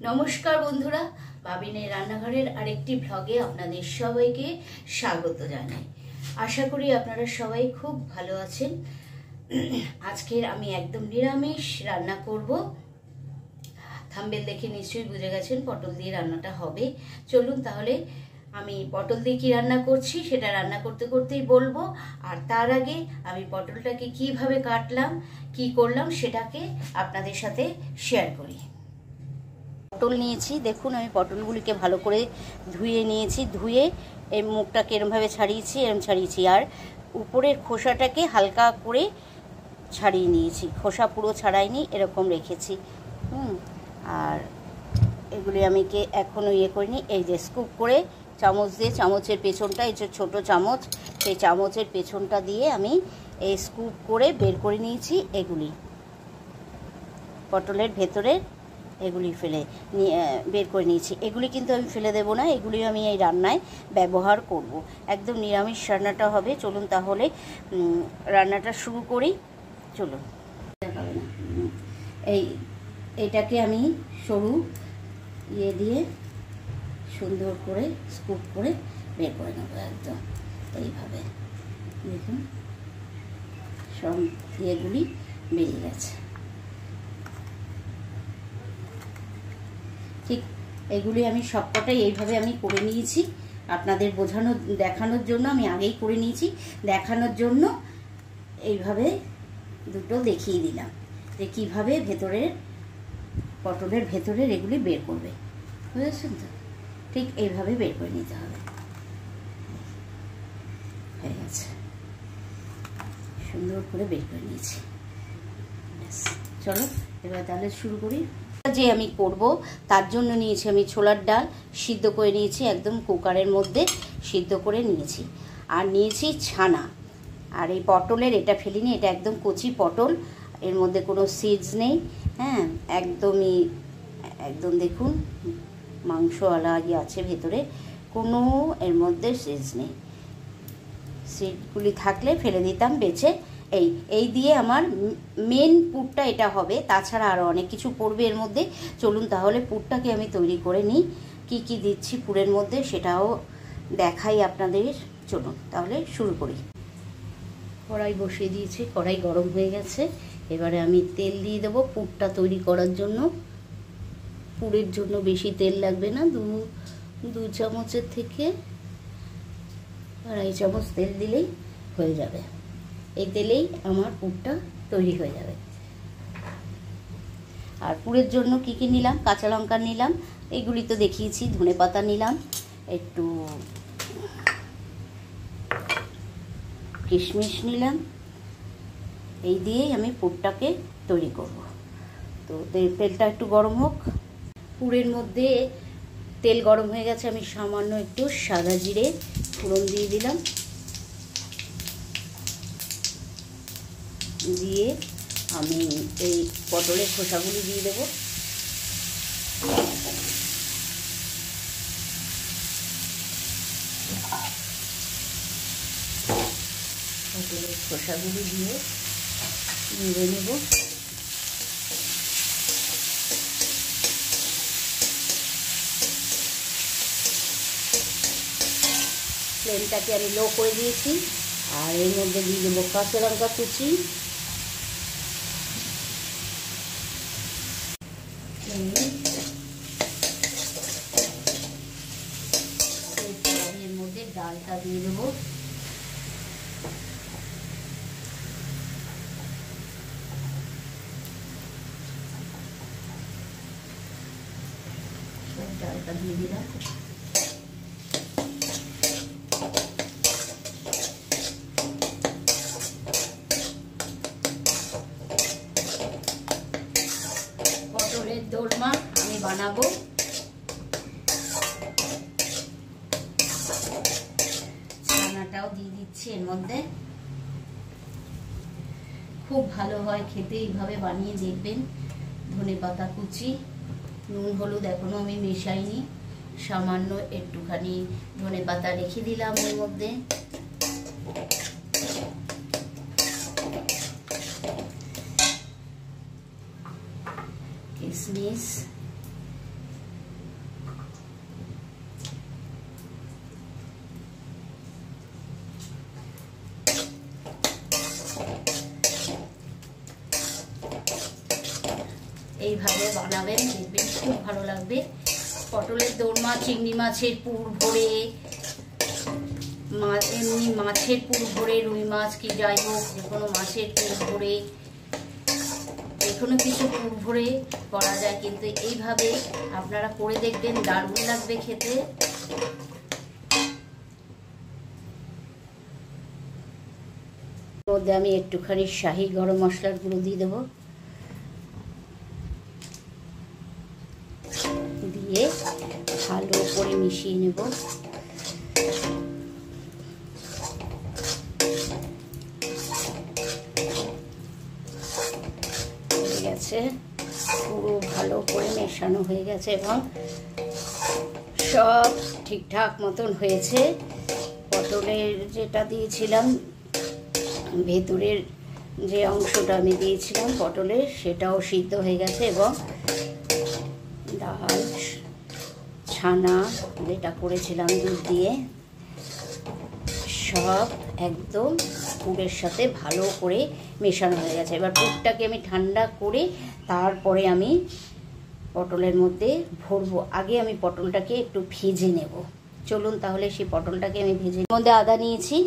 নমস্কার বন্ধুরা, বাবিনের রান্নাঘরের আরেকটি ভ্লগে আপনাদের সবাইকে স্বাগত জানাই। আশা করি আপনারা সবাই খুব ভালো আছেন। আজকের আমি একদম নিরামিষ রান্না করব। থাম্বনেল দেখে নিশ্চয়ই বুঝে গেছেন পটল দিয়ে রান্নাটা হবে। চলুন তাহলে আমি পটল দিয়ে কি রান্না করছি সেটা রান্না করতে করতেই বলবো। আর তার আগে আমি পটলটাকে কিভাবে কাটলাম, কি করলাম সেটাকে আপনাদের সাথে শেয়ার করি। পটল নিয়েছি, দেখুন আমি পটলগুলিকে ভালো করে ধুয়ে নিয়েছি। ধুয়ে এই মুখটাকে এরমভাবে ছাড়িয়েছি, এরম ছাড়িয়েছি। আর উপরের খোসাটাকে হালকা করে ছাড়িয়ে নিয়েছি, খোসা পুরো ছাড়াইনি, এরকম রেখেছি। আর এগুলি আমি এখনও করিনি। এই যে স্কুপ করে চামচ দিয়ে, চামচের পেছনটা, এই যে ছোটো চামচ, সেই চামচের পেছনটা দিয়ে আমি এই স্কুপ করে বের করে নিয়েছি। এগুলি পটলের ভেতরে এগুলি বের করে নিয়েছি। এগুলি কিন্তু আমি ফেলে দেবো না, এগুলি আমি এই রান্নায় ব্যবহার করব। একদম নিরামিষ রান্নাটা হবে। চলুন তাহলে রান্নাটা শুরু করি। চলুন। এইটাকে আমি সরু দিয়ে সুন্দর করে স্কুপ করে বের করে নেবো। একদম এইভাবে দেখুন সব ইয়েগুলি বেরিয়ে গেছে। ঠিক এগুলি আমি সবকটাই এইভাবে আমি করে নিয়েছি। আপনাদের দেখানোর জন্য আমি আগেই করে নিয়েছি। দেখানোর জন্য এইভাবে দুটো দেখিয়ে দিলাম যে কীভাবে পটলের ভেতরের এগুলি বের করবে। বুঝেছেন তো? ঠিক এইভাবে বের করে নিতে হবে। হয়ে গেছে, সুন্দর করে বের করে নিয়েছি। চলো এবার তাহলে শুরু করি। যে আমি করব তার জন্য নিয়েছি আমি ছোলার ডাল, সিদ্ধ করে নিয়েছি, একদম কুকারের মধ্যে সিদ্ধ করে নিয়েছি। আর নিয়েছি ছানা। আর এই পটলের এটা ফেলিনি, এটা একদম কচি পটল, এর মধ্যে কোনো সিডস নেই। হ্যাঁ, একদম দেখুন মাংসওয়ালা আছে ভেতরে, কোনো এর মধ্যে সিডস নেই। সিডগুলি থাকলে ফেলে দিতাম বেছে। এই দিয়ে আমার মেন পুরটা এটা হবে, তাছাড়া আরও অনেক কিছু পড়বে এর মধ্যে। চলুন তাহলে পুরটাকে আমি তৈরি করে নিই। কি কি দিচ্ছি পুরের মধ্যে সেটাও দেখাই আপনাদের। চলুন তাহলে শুরু করি। কড়াই বসিয়ে দিয়েছি, কড়াই গরম হয়ে গেছে। এবারে আমি তেল দিয়ে দেবো পুরটা তৈরি করার জন্য। পুরের জন্য বেশি তেল লাগবে না, দু চামচের থেকে 2.5 চামচ তেল দিলেই হয়ে যাবে। এই তেলেই আমার পুরটা তৈরি হয়ে যাবে। আর পুরের জন্য কি কি নিলাম, কাঁচা লঙ্কা নিলাম, এইগুলি তো দেখিয়েছি, ধনেপাতা নিলাম, একটু কিশমিশ নিলাম। এই দিয়েই আমি পুরটাকে তৈরি করব। তো তেলটা একটু গরম হোক। পুরের মধ্যে তেল গরম হয়ে গেছে, আমি সামান্য একটু সাদা জিরে ফোড়ন দিয়ে দিলাম। দিয়ে আমি এই পটলের খোসাগুলি দিয়ে দেবো। পটলের খোসাগুলি দিয়ে নেড়ে নেব। ফ্লেমটাকে আমি লো করে দিয়েছি। আর এর মধ্যে দিয়ে দেবো কাঁচা লঙ্কা কুচি, এর মধ্যে ডালটা দিয়ে দেবো। ডালটা দিয়ে দিলাম। পটলের দোরমা আমি বানাবো। ছানাটাও দিয়ে দিচ্ছি এর মধ্যে। খুব ভালো হয় খেতে, এইভাবে বানিয়ে দেখবেন। ধনেপাতা কুচি, নুন হলুদ এখনো আমি মেশাইনি, সামান্য একটুখানি ধনেপাতা রেখে দিলাম এর মধ্যে। কিশমিশ এইভাবে বানাবেন, দেখবেন খুব ভালো লাগবে। পটলের দোরমা, চিংড়ি মাছের পুর ভরে, এমনি মাছের পুর ভরে, রুই মাছ কি যাই হোক, যে কোনো মাছের পুর ভরে, যে কোনো কিছু পুর ভরে করা যায়, কিন্তু এইভাবে আপনারা করে দেখবেন, দারুণ লাগবে খেতে। মধ্যে আমি একটুখানি শাহি গরম মশলার গুঁড়ো দিয়ে দেবো, দিয়ে ভালো করে মিশিয়ে নেব। হয়ে গেছে, পুরো ভালো করে মেশানো হয়ে গেছে এবং সব ঠিকঠাক মতন হয়েছে। পটলের যেটা দিয়েছিলাম, ভেতরের যে অংশটা আমি দিয়েছিলাম পটলের, সেটাও সিদ্ধ হয়ে গেছে এবং ডাল ছানা যেটা করেছিলাম দুধ দিয়ে, সব একদম পুরের সাথে ভালো করে মেশানো হয়ে গেছে। এবার পুরটাকে আমি ঠান্ডা করে তারপরে আমি পটলের মধ্যে ভরবো। আগে আমি পটলটাকে একটু ভেজে নেব। চলুন তাহলে সেই পটলটাকে আমি ভেজে, মধ্যে আদা নিয়েছি,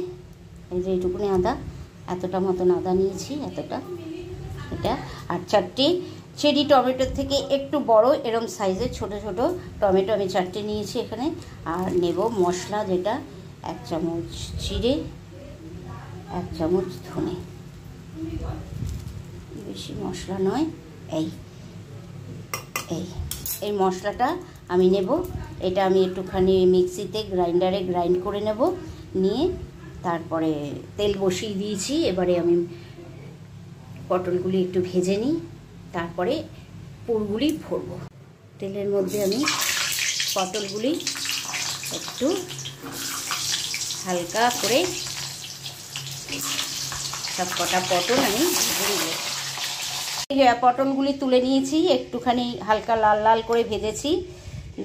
এই যে এইটুকুনি আদা, এতটা মতন আদা নিয়েছি, এতটা, এটা। আর 4টে চেরি টমেটোর থেকে একটু বড় এরম সাইজের ছোট ছোট টমেটো আমি 4টে নিয়েছি এখানে। আর নেব মশলা, যেটা 1 চামচ জিরে, 1 চামচ ধনে, বেশি মশলা নয়। এই এই এই মশলাটা আমি নেব। এটা আমি একটুখানি মিক্সিতে গ্রাইন্ডারে গ্রাইন্ড করে নেব, নিয়ে তারপরে তেল বসিয়ে দিয়েছি। এবারে আমি পটলগুলি একটু ভেজে নিই, তারপরে পুরগুলি ভরব। তেলের মধ্যে আমি পটলগুলি একটু হালকা করে, সব কটা পটল আমি ভেজে নেব। পটলগুলি তুলে নিয়েছি, একটুখানি হালকা লাল লাল করে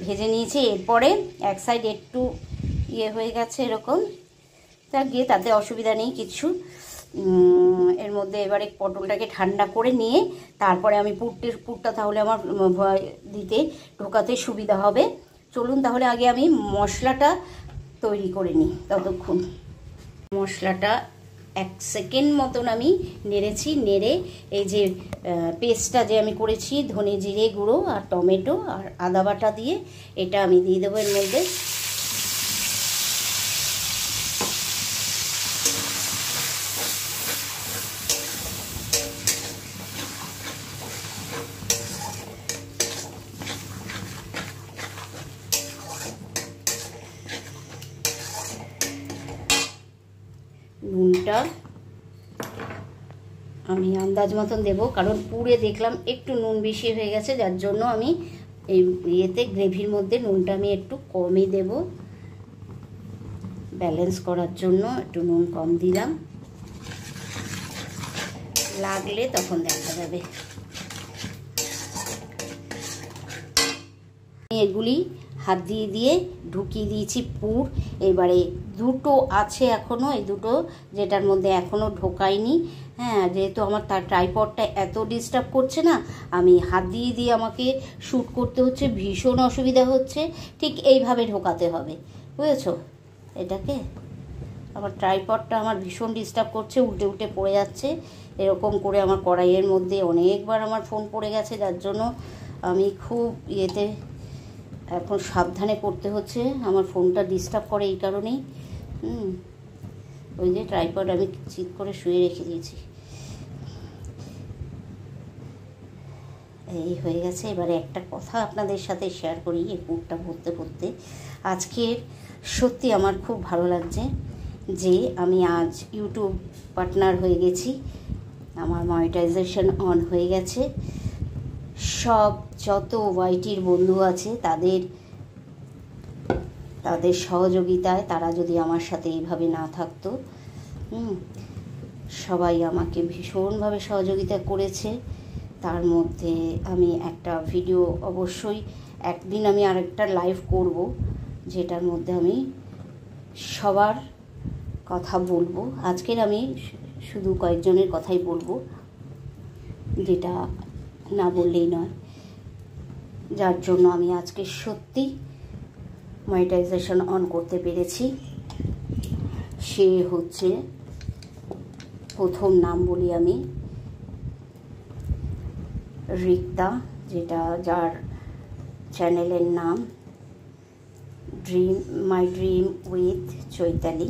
ভেজে নিয়েছি। এরপরে এক সাইড একটু ইয়ে হয়ে গেছে এরকম, তা গিয়ে তাতে অসুবিধা নেই কিছু। এর মধ্যে এবারে পটলটাকে ঠান্ডা করে নিয়ে তারপরে আমি পুরটা তাহলে আমার ঢোকাতে সুবিধা হবে। চলুন তাহলে আগে আমি মশলাটা তৈরি করে নিই। ততক্ষণ মশলাটা 1 সেকেন্ড মতন আমি নেড়েছি, নেড়ে এই যে পেস্টটা যে আমি করেছি ধনে জিরে গুঁড়ো আর টমেটো আর আদা বাটা দিয়ে, এটা আমি দিয়ে দেবো এর মধ্যে। নুনটা আমি আন্দাজ মতন দেবো, কারণ পুরে দেখলাম একটু নুন বেশি হয়ে গেছে, যার জন্য আমি এই ইয়েতে গ্রেভির মধ্যে নুনটা আমি একটু কমই দেব। ব্যালেন্স করার জন্য একটু নুন কম দিলাম, লাগলে তখন দেখা যাবে। এগুলি হাত দিয়ে দিয়ে ঢুকিয়ে দিয়েছি পুর। এবারে দুটো আছে এখনও, এই দুটো যেটার মধ্যে এখনও ঢোকায়নি। হ্যাঁ, যেহেতু আমার তার ট্রাইপডটা এত ডিস্টার্ব করছে না, আমি হাত দিয়ে দিয়ে আমাকে শ্যুট করতে হচ্ছে, ভীষণ অসুবিধা হচ্ছে। ঠিক এইভাবে ঢোকাতে হবে, বুঝেছো? এটাকে আমার ট্রাইপডটা আমার ভীষণ ডিস্টার্ব করছে, উল্টে উল্টে পড়ে যাচ্ছে। এরকম করে আমার কড়াইয়ের মধ্যে অনেকবার আমার ফোন পড়ে গেছে, যার জন্য আমি খুব ইয়েতে এখন সাবধানে করতে হচ্ছে। আমার ফোনটা ডিস্টার্ব করে এই কারণেই। ওই যে ট্রাইপড আমি চিৎ করে শুয়ে রেখে দিয়েছি। এই হয়ে গেছে। এবারে একটা কথা আপনাদের সাথে শেয়ার করি, এই পুরটা ভরতে ভরতে আজকে সত্যি আমার খুব ভালো লাগছে যে আমি আজ ইউটিউব পার্টনার হয়ে গেছি, আমার মনিটাইজেশন অন হয়ে গেছে। সব যত ওয়াইটির বন্ধু আছে তাদের সহযোগিতায়, তারা যদি আমার সাথে এইভাবে না থাকতো, সবাই আমাকে ভীষণভাবে সহযোগিতা করেছে। তার মধ্যে আমি একটা ভিডিও অবশ্যই একদিন আমি আরেকটা লাইভ করব, যেটার মধ্যে আমি সবার কথা বলবো। আজকের আমি শুধু কয়েকজনের কথাই বলবো, যেটা না বললেই নয়। যার জন্য আমি আজকে সত্যি মনিটাইজেশন অন করতে পেরেছি। সে হচ্ছে, প্রথম নাম বলি আমি, রিক্তা, যেটা যার চ্যানেলের নাম মাই ড্রিম উইথ চৈতালি।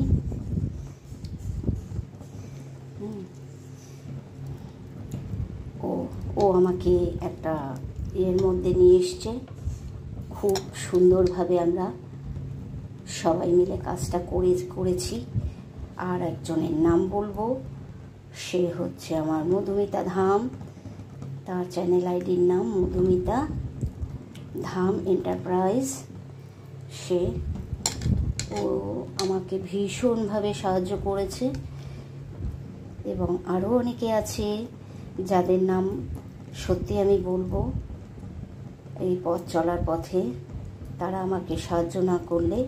ও আমাকে একটা এর মধ্যে নিয়ে এসছে, খুব সুন্দরভাবে আমরা সবাই মিলে কাজটা করেছি। আর একজনের নাম বলবো, সে হচ্ছে আমার মধুমিতা ধাম, তার চ্যানেল আইডির নাম মধুমিতা ধাম এন্টারপ্রাইজ। ও আমাকে ভীষণভাবে সাহায্য করেছে, এবং আরও অনেকে আছে যাদের নাম সত্যি আমি বলবো এই পথ চলার পথে। তারা আমাকে সাহায্য না করলে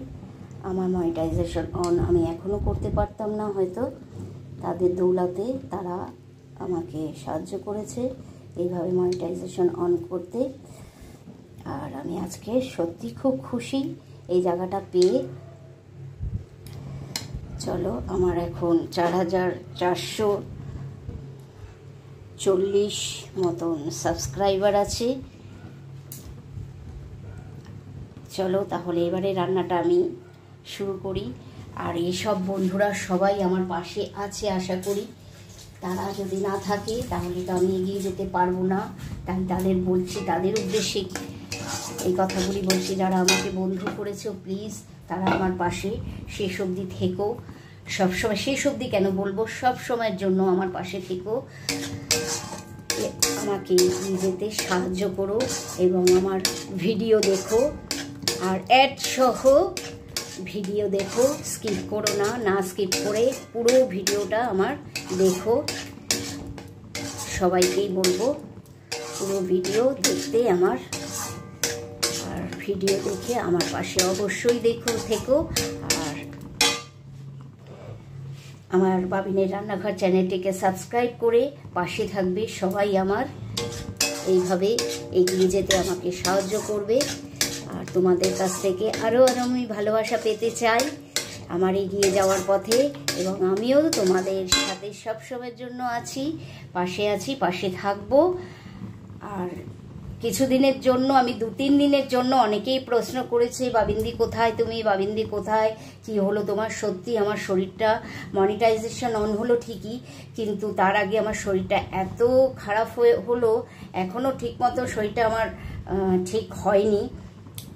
আমার মনিটাইজেশন অন আমি এখনও করতে পারতাম না হয়তো। তাদের দৌলতে তারা আমাকে সাহায্য করেছে এইভাবে মনিটাইজেশন অন করতে। আর আমি আজকে সত্যি খুব খুশি এই জায়গাটা পেয়ে। চলো, আমার এখন 4440 মতন সাবস্ক্রাইবার আছে। চলো তাহলে এবারে রান্নাটা আমি শুরু করি। আর এইসব বন্ধুরা সবাই আমার পাশে আছে আশা করি। তারা যদি না থাকে তাহলে তো আমি এগিয়ে যেতে পারবো না। তাই তাদের বলছি, তাদের উদ্দেশ্যে এই কথাগুলি বলছি, যারা আমাকে বন্ধু করেছো প্লিজ তারা আমার পাশে শেষ অবধি থেকো। সবসময়, শেষ অবধি কেন বলবো, সব সময়ের জন্য আমার পাশে থেকো, আমাকে এগিয়ে যেতে সাহায্য করো এবং আমার ভিডিও দেখো। আর অ্যাড সহ ভিডিও দেখো, স্কিপ করো না, না স্কিপ করে পুরো ভিডিওটা আমার দেখো। সবাইকেই বলবো পুরো ভিডিও দেখতে আমার, আর ভিডিও দেখে আমার পাশে অবশ্যই থেকো। আর আমার বাবিনের রান্নাঘর চ্যানেলটিকে সাবস্ক্রাইব করে পাশে থাকবে সবাই। আমার এইভাবে এগিয়ে যেতে আমাকে সাহায্য করবে। আর তোমাদের কাছ থেকে আরও আমি ভালোবাসা পেতে চাই আমার এগিয়ে যাওয়ার পথে, এবং আমিও তোমাদের সাথে সবসময়ের জন্য আছি, পাশে থাকবো। আর কিছুদিনের জন্য, আমি 2-3 দিনের জন্য, অনেকেই প্রশ্ন করেছে বাবিন্দি কোথায় তুমি, বাবিন্দি কোথায়, কি হলো তোমার। সত্যি আমার শরীরটা, মনিটাইজেশন অন হলো ঠিকই, কিন্তু তার আগে আমার শরীরটা এত খারাপ হলো, এখনও ঠিকমতো শরীরটা আমার ঠিক হয়নি।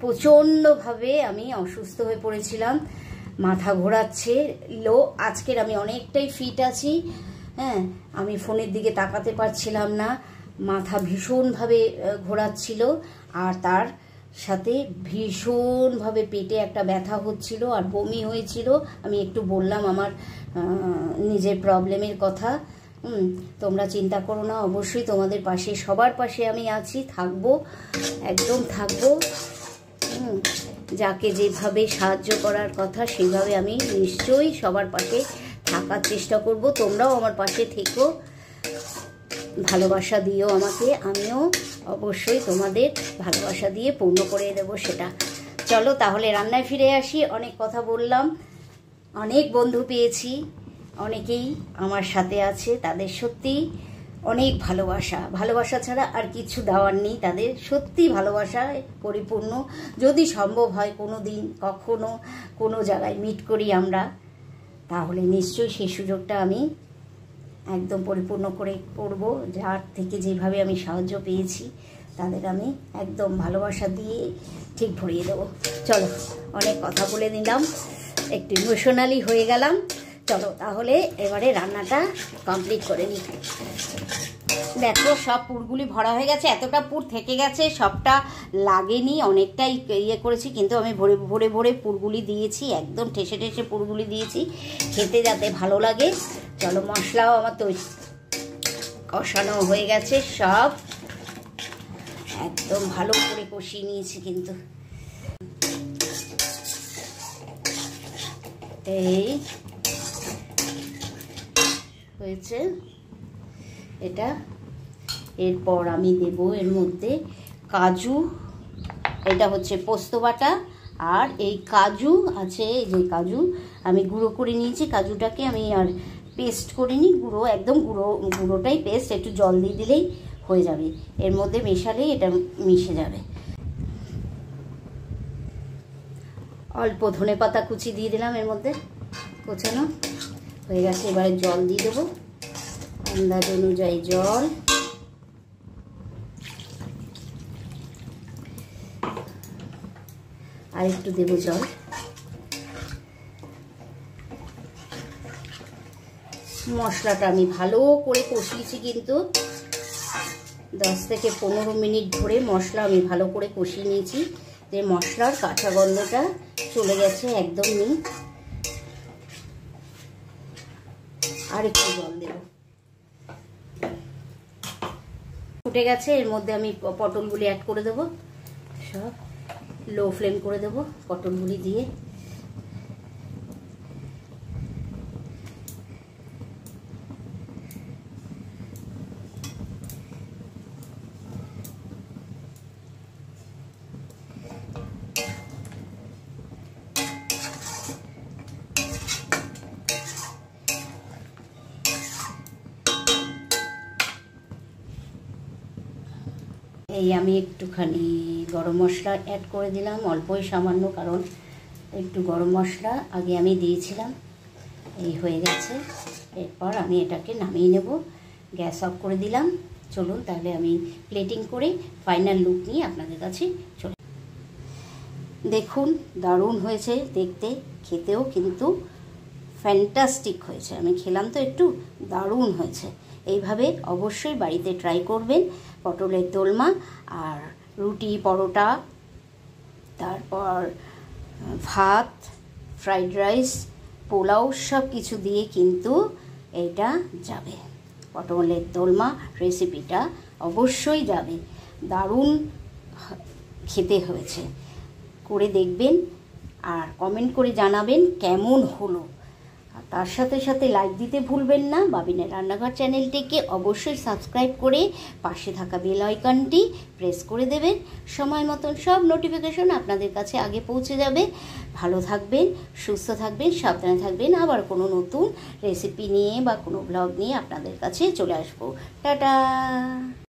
প্রচণ্ডভাবে আমি অসুস্থ হয়ে পড়েছিলাম, মাথা ঘোরাচ্ছে, আজকের আমি অনেকটাই ফিট আছি। হ্যাঁ, আমি ফোনের দিকে তাকাতে পারছিলাম না, মাথা ভীষণভাবে ঘোরাচ্ছিল, আর তার সাথে ভীষণভাবে পেটে একটা ব্যথা হচ্ছিল আর বমি হয়েছিল। আমি একটু বললাম আমার নিজের প্রবলেমের কথা। তোমরা চিন্তা করো না, অবশ্যই তোমাদের পাশে, সবার পাশে আমি আছি, থাকবো, একদম থাকবো। যাকে যেভাবে সাহায্য করার কথা সেভাবে আমি নিশ্চয়ই সবার পাশে থাকার চেষ্টা করব। তোমরাও আমার পাশে থেকো, ভালোবাসা দিও আমাকে, আমিও অবশ্যই তোমাদের ভালোবাসা দিয়ে পূর্ণ করে দেব সেটা। চলো তাহলে রান্নায় ফিরে আসি। অনেক কথা বললাম, অনেক বন্ধু পেয়েছি, অনেকেই আমার সাথে আছে, তাদের সত্যি অনেক ভালোবাসা ছাড়া আর কিছু দেওয়ার নেই তাদের। সত্যি ভালোবাসায় পরিপূর্ণ। যদি সম্ভব হয় কোনো দিন কখনো কোনো জায়গায় মিট করি আমরা, তাহলে নিশ্চয়ই সেই সুযোগটা আমি একদম পরিপূর্ণ করে করব। যার থেকে যেভাবে আমি সাহায্য পেয়েছি তাদের আমি একদম ভালোবাসা দিয়ে ঠিক ভরিয়ে দেবো। চলো, অনেক কথা বলে নিলাম, একটু ইমোশনালি হয়ে গেলাম। চলো তাহলে এবারে রান্নাটা কমপ্লিট করে নিই। দেখো সব পুরগুলি ভরা হয়ে গেছে, এতটা পুর থেকে গেছে, সবটা লাগেনি, অনেকটাই ইয়ে করেছি, কিন্তু আমি ভরে ভরে পুরগুলি দিয়েছি, একদম ঠেসে ঠেসে পুরগুলি দিয়েছি খেতে যাতে ভালো লাগে। চলো, মশলাও আমার তৈরি কষানো হয়ে গেছে, সব একদম ভালো করে কষিয়ে নিয়েছি। কিন্তু এই হয়েছে এটা। এরপর আমি দেব এর মধ্যে কাজু এটা হচ্ছে পোস্ত বাটা, আর এই কাজু আছে, এই যে কাজু আমি গুঁড়ো করে নিয়েছি। কাজুটাকে আমি আর পেস্ট করে নিই, গুঁড়ো একদম গুঁড়োটাই পেস্ট, একটু জল দিয়ে দিলেই হয়ে যাবে। এর মধ্যে মেশালেই এটা মিশে যাবে। অল্প ধনে পাতা কুচি দিয়ে দিলাম এর মধ্যে, কোচানো হয়ে গেছে। এবারে জল দিয়ে দেবো, আন্দাজ অনুযায়ী জল। আর একটু দেবো জল। মশলাটা আমি ভালো করে কষিয়েছি, কিন্তু 10 থেকে 15 মিনিট ধরে মশলা আমি ভালো করে কষিয়ে নিয়েছি, যে মশলার কাঁচা গন্ধটা চলে গেছে একদমই। আর একটু জল দেব। ফুটে গেছে, এর মধ্যে আমি পটলগুলি অ্যাড করে দেবো। সব লো ফ্লেম করে দেবো পটলগুলি দিয়ে। এই আমি একটুখানি গরম মশলা অ্যাড করে দিলাম, অল্পই সামান্য, কারণ একটু গরম মশলা আগে আমি দিয়েছিলাম। এই হয়ে গেছে, এরপর আমি এটাকে নামিয়ে নেব। গ্যাস অফ করে দিলাম। চলুন তাহলে আমি প্লেটিং করে ফাইনাল লুক নিয়ে আপনাদের কাছে চলে। দেখুন দারুণ হয়েছে দেখতে, খেতেও কিন্তু ফ্যান্টাস্টিক হয়েছে। আমি খেলাম তো একটু, দারুণ হয়েছে। এইভাবে অবশ্যই বাড়িতে ট্রাই করবেন। পটলের দোলমা আর রুটি, পরোটা, তারপর ভাত, ফ্রাইড রাইস, পোলাও সব কিছু দিয়ে কিন্তু এটা যাবে। পটলের দোলমা রেসিপিটা অবশ্যই যাবে, দারুণ খেতে হয়েছে। করে দেখবেন আর কমেন্ট করে জানাবেন কেমন হলো। তার সাথে সাথে লাইক দিতে ভুলবেন না। বাবিনের রান্নাঘর চ্যানেলটিকে অবশ্যই সাবস্ক্রাইব করে পাশে থাকা বেল আইকনটি প্রেস করে দেবেন। সময় মতন সব নোটিফিকেশন আপনাদের কাছে আগে পৌঁছে যাবে। ভালো থাকবেন, সুস্থ থাকবেন, সাবধানে থাকবেন। আবার কোনো নতুন রেসিপি নিয়ে বা কোনো ব্লগ নিয়ে আপনাদের কাছে চলে আসবো। টাটা।